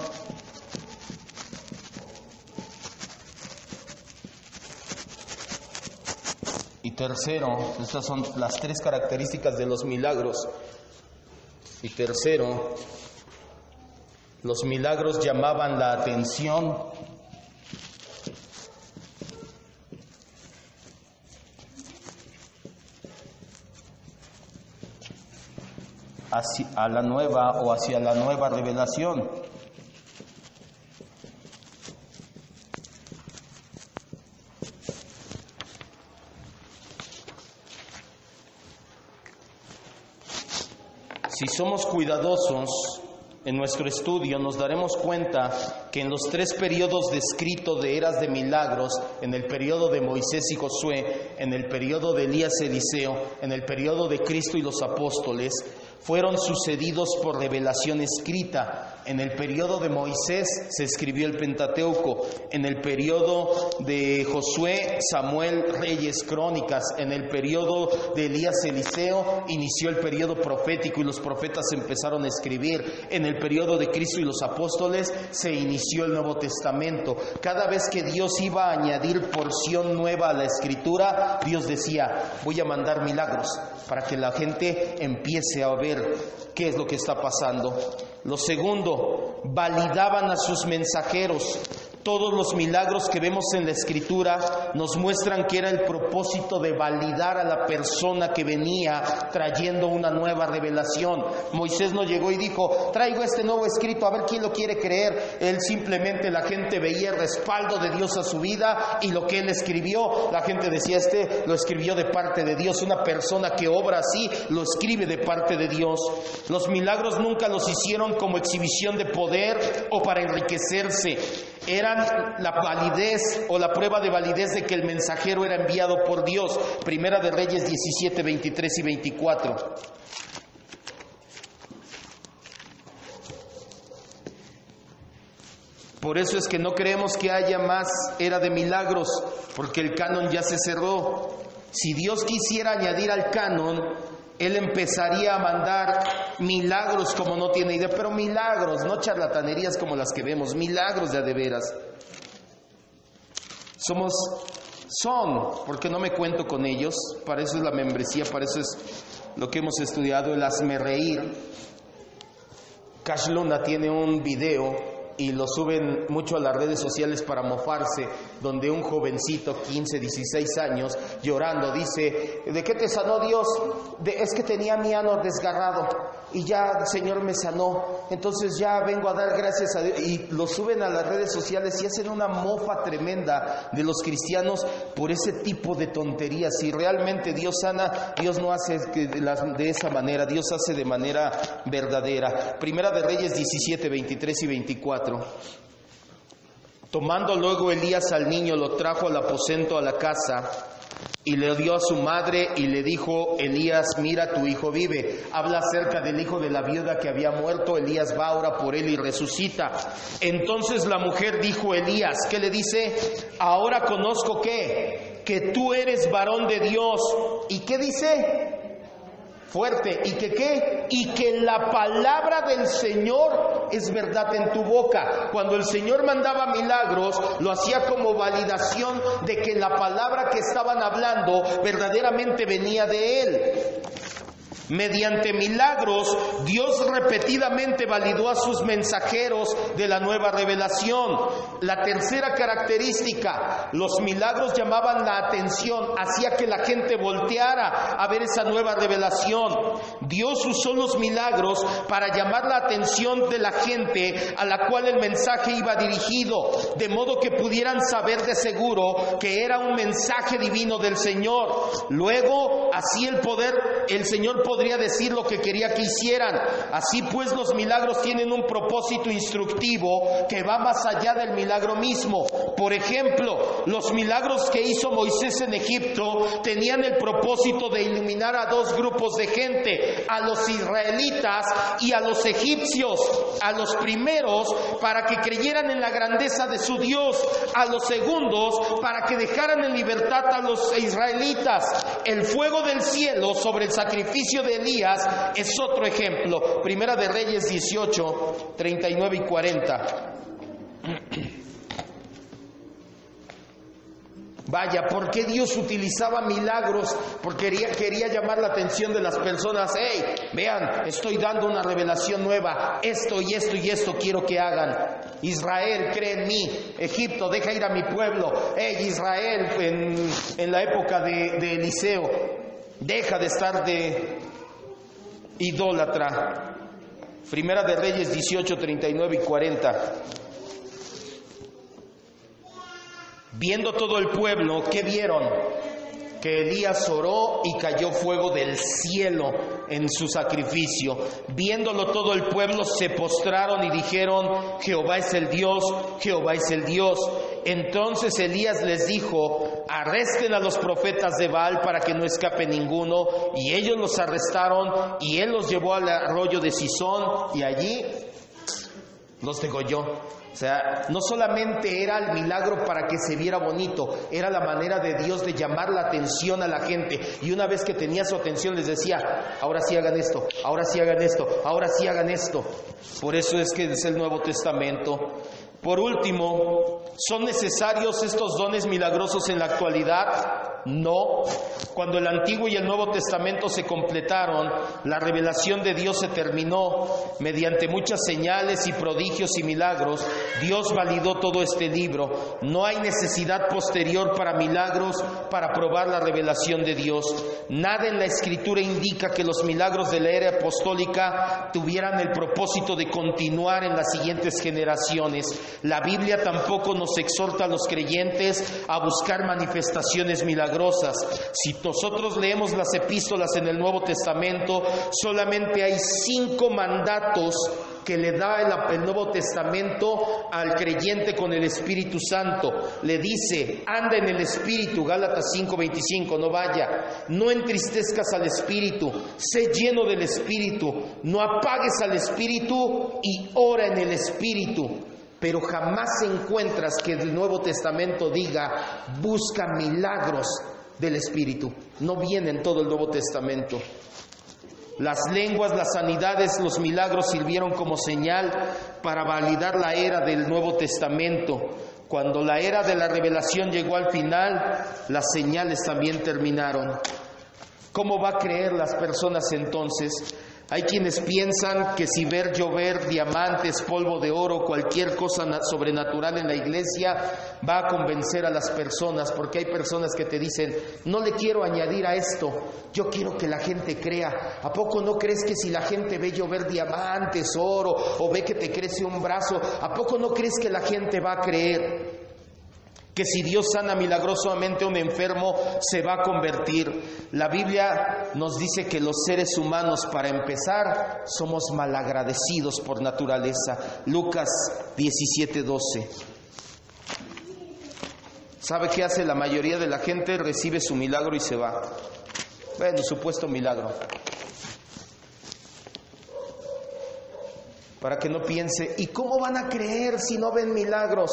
Y tercero, estas son las 3 características de los milagros. Y tercero, los milagros llamaban la atención hacia la nueva revelación. Si somos cuidadosos en nuestro estudio, nos daremos cuenta que en los 3 periodos descritos de eras de milagros, en el periodo de Moisés y Josué, en el periodo de Elías y Eliseo, en el periodo de Cristo y los apóstoles, fueron sucedidos por revelación escrita. En el periodo de Moisés se escribió el Pentateuco, en el periodo de Josué, Samuel, Reyes, Crónicas, en el periodo de Elías, Eliseo, inició el periodo profético y los profetas empezaron a escribir. En el periodo de Cristo y los apóstoles se inició el Nuevo Testamento. Cada vez que Dios iba a añadir porción nueva a la escritura, Dios decía: voy a mandar milagros para que la gente empiece a ver qué es lo que está pasando. Lo segundo, validaban a sus mensajeros. Todos los milagros que vemos en la Escritura nos muestran que era el propósito de validar a la persona que venía trayendo una nueva revelación. Moisés no llegó y dijo, traigo este nuevo escrito, a ver quién lo quiere creer. Él simplemente, la gente veía el respaldo de Dios a su vida y lo que él escribió, la gente decía, este lo escribió de parte de Dios. Una persona que obra así, lo escribe de parte de Dios. Los milagros nunca los hicieron como exhibición de poder o para enriquecerse. Eran la validez o la prueba de validez de que el mensajero era enviado por Dios. Primera de Reyes 17, 23 y 24. Por eso es que no creemos que haya más era de milagros, porque el canon ya se cerró. Si Dios quisiera añadir al canon, Él empezaría a mandar milagros como no tiene idea, pero milagros, no charlatanerías como las que vemos, milagros de a de veras. Porque no me cuento con ellos, para eso es la membresía, para eso es lo que hemos estudiado, el hazme reír. Cash Luna tiene un video y lo suben mucho a las redes sociales para mofarse, donde un jovencito, 15, 16 años, llorando, dice, ¿de qué te sanó Dios? Es que tenía mi ano desgarrado y ya el Señor me sanó, entonces ya vengo a dar gracias a Dios. Y lo suben a las redes sociales y hacen una mofa tremenda de los cristianos por ese tipo de tonterías. Si realmente Dios sana, Dios no hace de esa manera, Dios hace de manera verdadera. Primera de Reyes 17, 23 y 24. Tomando luego Elías al niño, lo trajo al aposento, a la casa, y le dio a su madre y le dijo, Elías, mira, tu hijo vive. Habla acerca del hijo de la viuda que había muerto. Elías va, ora por él y resucita. Entonces la mujer dijo a Elías, ¿qué le dice? Ahora conozco que tú eres varón de Dios. ¿Y qué dice? Fuerte. ¿Y que qué? Y que la palabra del Señor es verdad en tu boca. Cuando el Señor mandaba milagros, lo hacía como validación de que la palabra que estaban hablando verdaderamente venía de Él. Mediante milagros, Dios repetidamente validó a sus mensajeros de la nueva revelación. La tercera característica, los milagros llamaban la atención, hacía que la gente volteara a ver esa nueva revelación. Dios usó los milagros para llamar la atención de la gente a la cual el mensaje iba dirigido, de modo que pudieran saber de seguro que era un mensaje divino del Señor. Luego, así el Señor podría decir lo que quería que hicieran. Así pues, los milagros tienen un propósito instructivo que va más allá del milagro mismo. Por ejemplo, los milagros que hizo Moisés en Egipto tenían el propósito de iluminar a dos grupos de gente, a los israelitas y a los egipcios. A los primeros para que creyeran en la grandeza de su Dios, a los segundos para que dejaran en libertad a los israelitas. El fuego del cielo sobre el sacrificio de Elías es otro ejemplo. Primera de Reyes 18, 39 y 40. Vaya, ¿por qué Dios utilizaba milagros? Porque quería llamar la atención de las personas. ¡Hey! Vean, estoy dando una revelación nueva. Esto y esto y esto quiero que hagan. Israel, cree en mí. Egipto, deja ir a mi pueblo. ¡Hey, Israel! En la época de Eliseo, deja de estar de idólatra. Primera de Reyes 18, 39 y 40. Viendo todo el pueblo, ¿qué vieron? Que Elías oró y cayó fuego del cielo en su sacrificio. Viéndolo todo el pueblo, se postraron y dijeron, Jehová es el Dios, Jehová es el Dios. Entonces Elías les dijo, arresten a los profetas de Baal para que no escape ninguno. Y ellos los arrestaron y él los llevó al arroyo de Sisón y allí los degolló. O sea, no solamente era el milagro para que se viera bonito, era la manera de Dios de llamar la atención a la gente. Y una vez que tenía su atención les decía, ahora sí hagan esto, ahora sí hagan esto, ahora sí hagan esto. Por eso es que es el Nuevo Testamento. Por último, ¿son necesarios estos dones milagrosos en la actualidad? No. Cuando el Antiguo y el Nuevo Testamento se completaron, la revelación de Dios se terminó. Mediante muchas señales y prodigios y milagros, Dios validó todo este libro. No hay necesidad posterior para milagros para probar la revelación de Dios. Nada en la Escritura indica que los milagros de la era apostólica tuvieran el propósito de continuar en las siguientes generaciones. La Biblia tampoco nos exhorta a los creyentes a buscar manifestaciones milagrosas. Si nosotros leemos las epístolas en el Nuevo Testamento, solamente hay 5 mandatos que le da el Nuevo Testamento al creyente con el Espíritu Santo. Le dice, anda en el Espíritu, Gálatas 5:25, no vaya, no entristezcas al Espíritu, sé lleno del Espíritu, no apagues al Espíritu y ora en el Espíritu. Pero jamás encuentras que el Nuevo Testamento diga, busca milagros del Espíritu. No viene en todo el Nuevo Testamento. Las lenguas, las sanidades, los milagros sirvieron como señal para validar la era del Nuevo Testamento. Cuando la era de la revelación llegó al final, las señales también terminaron. ¿Cómo va a creer las personas entonces? Hay quienes piensan que si ver llover diamantes, polvo de oro, cualquier cosa sobrenatural en la iglesia va a convencer a las personas, porque hay personas que te dicen, no le quiero añadir a esto, yo quiero que la gente crea. ¿A poco no crees que si la gente ve llover diamantes, oro, o ve que te crece un brazo, a poco no crees que la gente va a creer? Que si Dios sana milagrosamente a un enfermo, se va a convertir. La Biblia nos dice que los seres humanos, para empezar, somos malagradecidos por naturaleza. Lucas 17:12. ¿Sabe qué hace la mayoría de la gente? Recibe su milagro y se va. Bueno, supuesto milagro. Para que no piense, ¿y cómo van a creer si no ven milagros?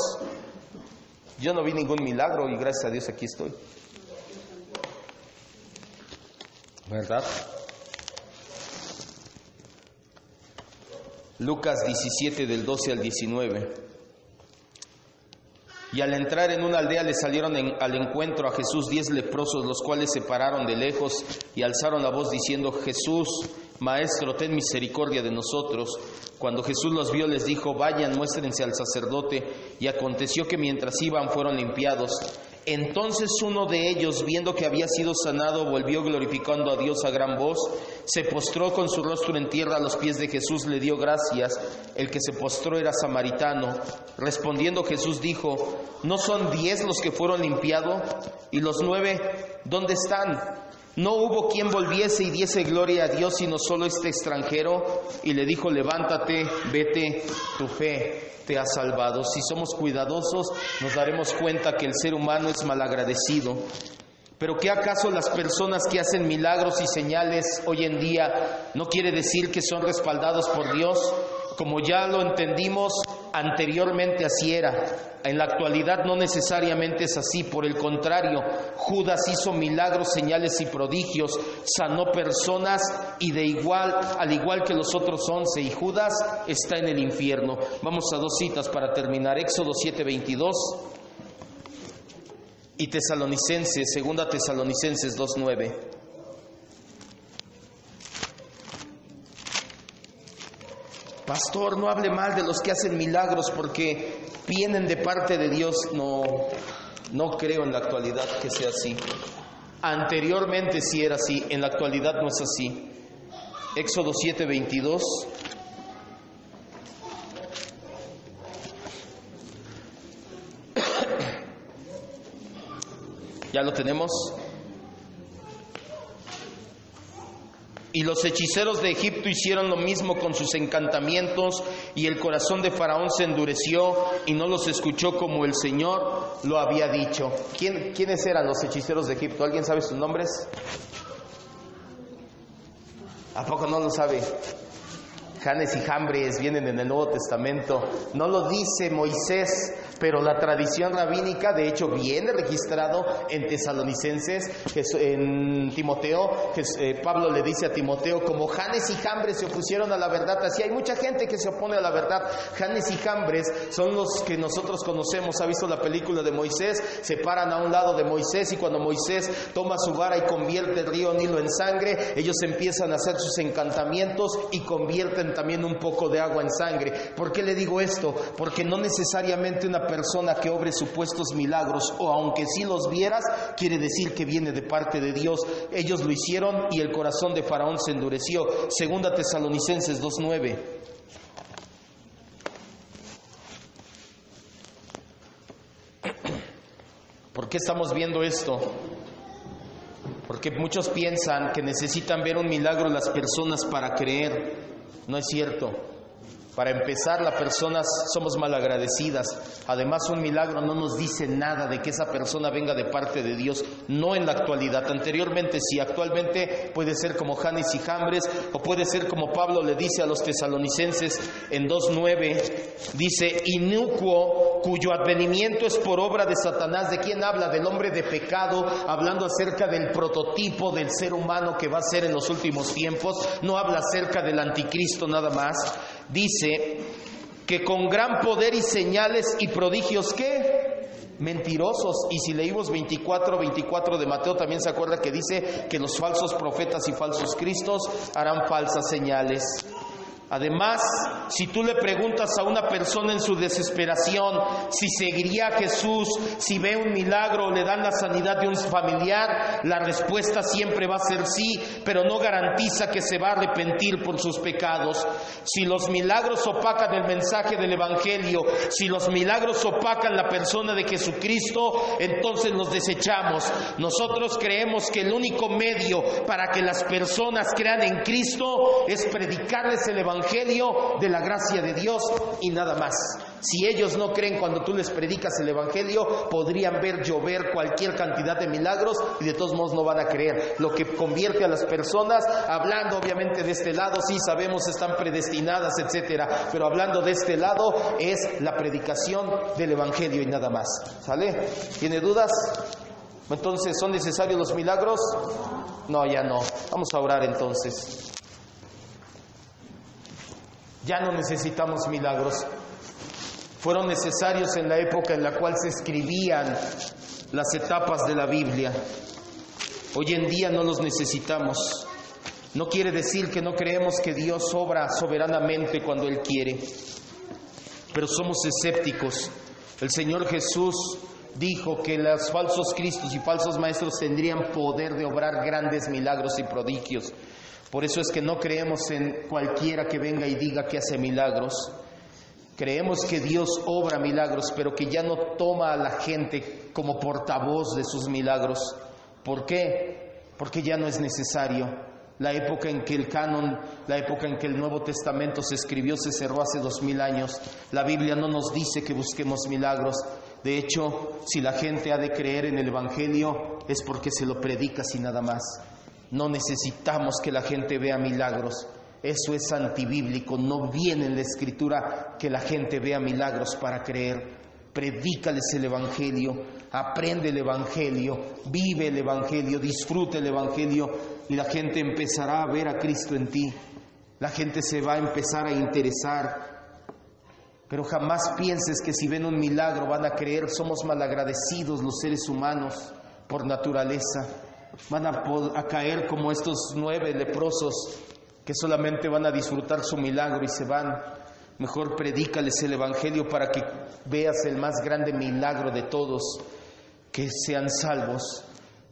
Yo no vi ningún milagro y gracias a Dios aquí estoy. ¿Verdad? Lucas 17 del 12 al 19. Y al entrar en una aldea le salieron al encuentro a Jesús 10 leprosos, los cuales se pararon de lejos y alzaron la voz diciendo, Jesús, Maestro, ten misericordia de nosotros. Cuando Jesús los vio, les dijo, vayan, muéstrense al sacerdote. Y aconteció que mientras iban fueron limpiados. Entonces uno de ellos, viendo que había sido sanado, volvió glorificando a Dios a gran voz, se postró con su rostro en tierra a los pies de Jesús, le dio gracias. El que se postró era samaritano. Respondiendo Jesús dijo, ¿no son 10 los que fueron limpiados? ¿Y los 9 dónde están? No hubo quien volviese y diese gloria a Dios, sino solo este extranjero. Y le dijo, levántate, vete, tu fe te ha salvado. Si somos cuidadosos, nos daremos cuenta que el ser humano es malagradecido. ¿Pero qué acaso las personas que hacen milagros y señales hoy en día no quiere decir que son respaldados por Dios? Como ya lo entendimos, anteriormente así era. En la actualidad no necesariamente es así. Por el contrario, Judas hizo milagros, señales y prodigios, sanó personas y al igual que los otros 11, y Judas está en el infierno. Vamos a 2 citas para terminar. Éxodo 7:22 y Tesalonicenses, 2 Tesalonicenses 2:9. Pastor, no hable mal de los que hacen milagros porque vienen de parte de Dios. No creo en la actualidad que sea así. Anteriormente sí era así, en la actualidad no es así. Éxodo 7:22. ¿Ya lo tenemos? Y los hechiceros de Egipto hicieron lo mismo con sus encantamientos, y el corazón de Faraón se endureció y no los escuchó como el Señor lo había dicho. ¿Quiénes eran los hechiceros de Egipto? ¿Alguien sabe sus nombres? ¿A poco no lo sabe? Janes y Jambres vienen en el Nuevo Testamento. No lo dice Moisés, Pero la tradición rabínica, de hecho, viene registrado en Tesalonicenses, en Timoteo, que Pablo le dice a Timoteo, como Janes y Jambres se opusieron a la verdad, así hay mucha gente que se opone a la verdad. Janes y Jambres son los que nosotros conocemos. ¿Ha visto la película de Moisés? Se paran a un lado de Moisés y cuando Moisés toma su vara y convierte el río Nilo en sangre, ellos empiezan a hacer sus encantamientos y convierten también un poco de agua en sangre. ¿Por qué le digo esto? Porque no necesariamente una persona que obre supuestos milagros, o aunque sí los vieras, quiere decir que viene de parte de Dios. Ellos lo hicieron y el corazón de Faraón se endureció. Segunda Tesalonicenses 2:9. ¿Por qué estamos viendo esto? Porque muchos piensan que necesitan ver un milagro las personas para creer. No es cierto. Para empezar, las personas somos malagradecidas. Además, un milagro no nos dice nada de que esa persona venga de parte de Dios. No en la actualidad. Anteriormente sí, actualmente puede ser como Janes y Jambres, o puede ser como Pablo le dice a los tesalonicenses en 2:9. Dice, inicuo, cuyo advenimiento es por obra de Satanás. ¿De quién habla? Del hombre de pecado, hablando acerca del prototipo del ser humano que va a ser en los últimos tiempos. No habla acerca del anticristo nada más. Dice que con gran poder y señales y prodigios, ¿qué? Mentirosos. Y si leímos 24 de Mateo, también se acuerda que dice que los falsos profetas y falsos cristos harán falsas señales. Además, si tú le preguntas a una persona en su desesperación si seguiría a Jesús, si ve un milagro o le dan la sanidad de un familiar, la respuesta siempre va a ser sí, pero no garantiza que se va a arrepentir por sus pecados. Si los milagros opacan el mensaje del Evangelio, si los milagros opacan la persona de Jesucristo, entonces los desechamos. Nosotros creemos que el único medio para que las personas crean en Cristo es predicarles el Evangelio de la gracia de Dios y nada más. Si ellos no creen cuando tú les predicas el Evangelio, podrían ver llover cualquier cantidad de milagros y de todos modos no van a creer. Lo que convierte a las personas, hablando obviamente de este lado, sí sabemos están predestinadas, etcétera, pero hablando de este lado es la predicación del Evangelio y nada más. ¿Sale? ¿Tiene dudas? Entonces, ¿son necesarios los milagros? No, ya no. Vamos a orar entonces. Ya no necesitamos milagros. Fueron necesarios en la época en la cual se escribían las etapas de la Biblia. Hoy en día no los necesitamos. No quiere decir que no creemos que Dios obra soberanamente cuando Él quiere, pero somos escépticos. El Señor Jesús dijo que los falsos cristos y falsos maestros tendrían poder de obrar grandes milagros y prodigios. Por eso es que no creemos en cualquiera que venga y diga que hace milagros. Creemos que Dios obra milagros, pero que ya no toma a la gente como portavoz de sus milagros. ¿Por qué? Porque ya no es necesario. La época en que el canon, la época en que el Nuevo Testamento se escribió, se cerró hace 2000 años. La Biblia no nos dice que busquemos milagros. De hecho, si la gente ha de creer en el Evangelio, es porque se lo predicas y nada más. No necesitamos que la gente vea milagros. Eso es antibíblico. No viene en la Escritura que la gente vea milagros para creer. Predícales el Evangelio, aprende el Evangelio, vive el Evangelio, disfruta el Evangelio y la gente empezará a ver a Cristo en ti. La gente se va a empezar a interesar. Pero jamás pienses que si ven un milagro van a creer. Somos malagradecidos los seres humanos por naturaleza. Van a caer como estos 9 leprosos que solamente van a disfrutar su milagro y se van. Mejor predícales el Evangelio para que veas el más grande milagro de todos, que sean salvos,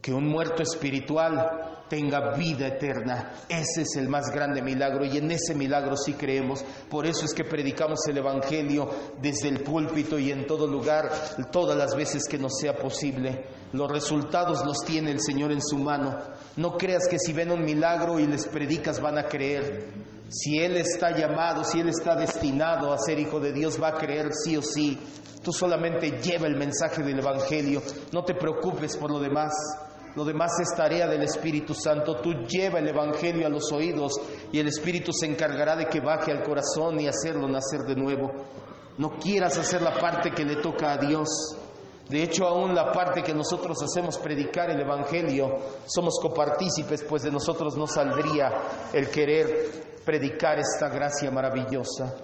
que un muerto espiritual tenga vida eterna. Ese es el más grande milagro y en ese milagro sí creemos. Por eso es que predicamos el Evangelio desde el púlpito y en todo lugar, todas las veces que nos sea posible. Los resultados los tiene el Señor en su mano. No creas que si ven un milagro y les predicas van a creer. Si Él está llamado, si Él está destinado a ser hijo de Dios, va a creer sí o sí. Tú solamente lleva el mensaje del Evangelio. No te preocupes por lo demás. Lo demás es tarea del Espíritu Santo. Tú lleva el Evangelio a los oídos y el Espíritu se encargará de que baje al corazón y hacerlo nacer de nuevo. no quieras hacer la parte que le toca a Dios. De hecho, aún la parte que nosotros hacemos, predicar el Evangelio, somos copartícipes, pues de nosotros no saldría el querer predicar esta gracia maravillosa.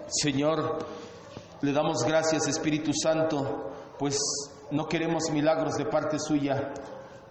Señor, le damos gracias, Espíritu Santo, pues no queremos milagros de parte suya.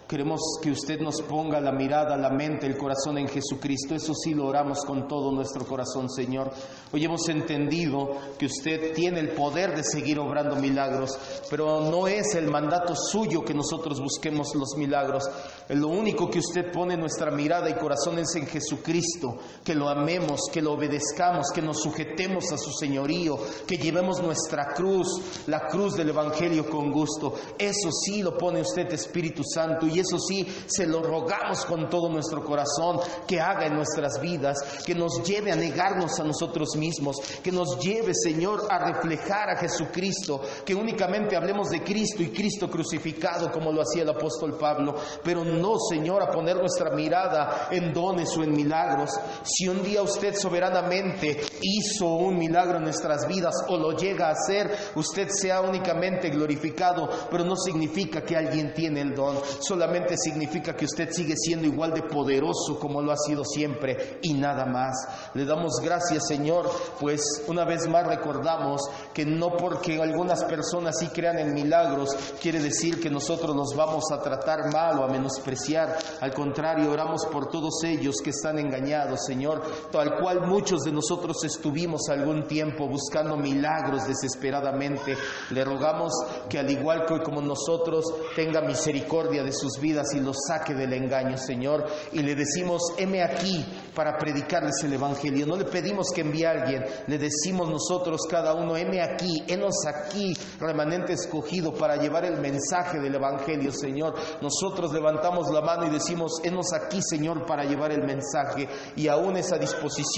Queremos que usted nos ponga la mirada, la mente, el corazón en Jesucristo. Eso sí lo oramos con todo nuestro corazón, Señor. Hoy hemos entendido que usted tiene el poder de seguir obrando milagros, pero no es el mandato suyo que nosotros busquemos los milagros. Lo único que usted pone nuestra mirada y corazón es en Jesucristo, que lo amemos, que lo obedezcamos, que nos sujetemos a su señorío, que llevemos nuestra cruz, la cruz del Evangelio con gusto. Eso sí lo pone usted, Espíritu Santo, y eso sí, se lo rogamos con todo nuestro corazón, que haga en nuestras vidas, que nos lleve a negarnos a nosotros mismos, que nos lleve, Señor, a reflejar a Jesucristo, que únicamente hablemos de Cristo y Cristo crucificado, como lo hacía el apóstol Pablo, pero no, Señor, a poner nuestra mirada en dones o en milagros. Si un día usted soberanamente hizo un milagro en nuestras vidas o lo llega a hacer, usted sea únicamente glorificado, pero no significa que alguien tiene el don. Solamente significa que usted sigue siendo igual de poderoso como lo ha sido siempre y nada más. Le damos gracias, Señor, pues una vez más recordamos que no porque algunas personas sí crean en milagros quiere decir que nosotros los vamos a tratar mal o a menospreciar. Al contrario, oramos por todos ellos que están engañados, Señor, tal cual muchos de nosotros estuvimos algún tiempo buscando milagros desesperadamente. Le rogamos que al igual que como nosotros tenga misericordia de sus vidas y los saque del engaño, Señor, y le decimos, heme aquí para predicarles el Evangelio. No le pedimos que envíe a alguien, le decimos nosotros cada uno, heme aquí, henos aquí, remanente escogido para llevar el mensaje del Evangelio, Señor. Nosotros levantamos la mano y decimos, henos aquí, Señor, para llevar el mensaje, y aún esa disposición